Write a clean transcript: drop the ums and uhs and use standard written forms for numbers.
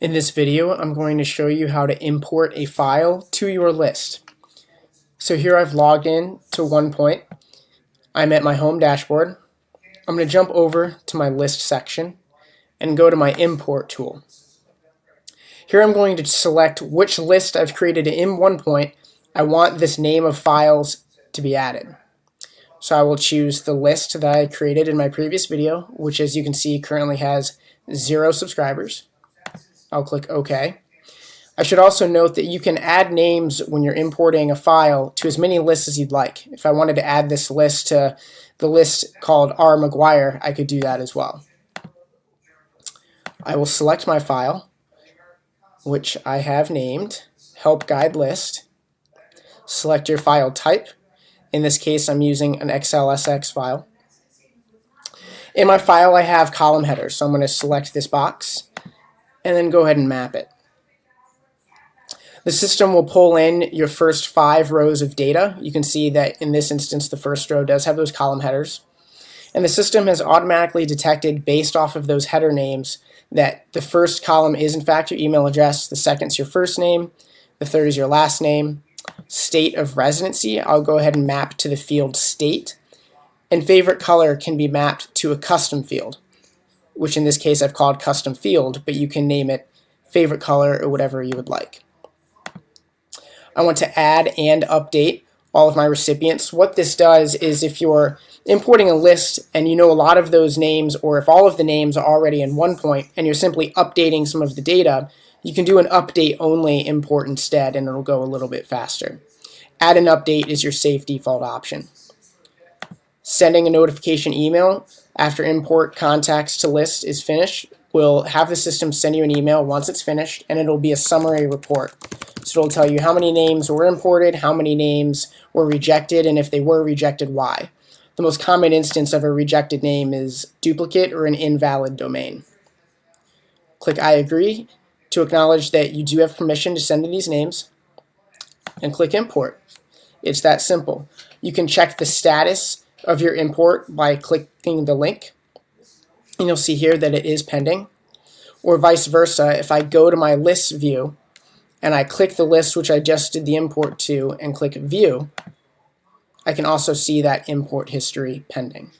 In this video, I'm going to show you how to import a file to your list. So here I've logged in to OnePoint. I'm at my home dashboard. I'm going to jump over to my list section and go to my import tool. Here I'm going to select which list I've created in OnePoint I want this name of files to be added. So I will choose the list that I created in my previous video, which as you can see currently has 0 subscribers. I'll click OK. I should also note that you can add names when you're importing a file to as many lists as you'd like. If I wanted to add this list to the list called R. McGuire, I could do that as well. I will select my file, which I have named Help Guide List. Select your file type. In this case, I'm using an XLSX file. In my file, I have column headers, so I'm going to select this box and then go ahead and map it. The system will pull in your first 5 rows of data. You can see that in this instance, the first row does have those column headers. And the system has automatically detected, based off of those header names, that the first column is in fact your email address, the second is your first name, the third is your last name. State of residency, I'll go ahead and map to the field state. And favorite color can be mapped to a custom field, which in this case I've called custom field, but you can name it favorite color or whatever you would like. I want to add and update all of my recipients. What this does is if you're importing a list and you know a lot of those names, or if all of the names are already in OnePoint and you're simply updating some of the data, you can do an update only import instead and it'll go a little bit faster. Add and update is your safe default option. Sending a notification email after import contacts to list is finished will have the system send you an email once it's finished, and it'll be a summary report. So it'll tell you how many names were imported, how many names were rejected, and if they were rejected, why. The most common instance of a rejected name is duplicate or an invalid domain. Click I agree to acknowledge that you do have permission to send in these names, and click import. It's that simple. You can check the status of your import by clicking the link, and you'll see here that it is pending. Or vice versa, if I go to my lists view and I click the list which I just did the import to and click view, I can also see that import history pending.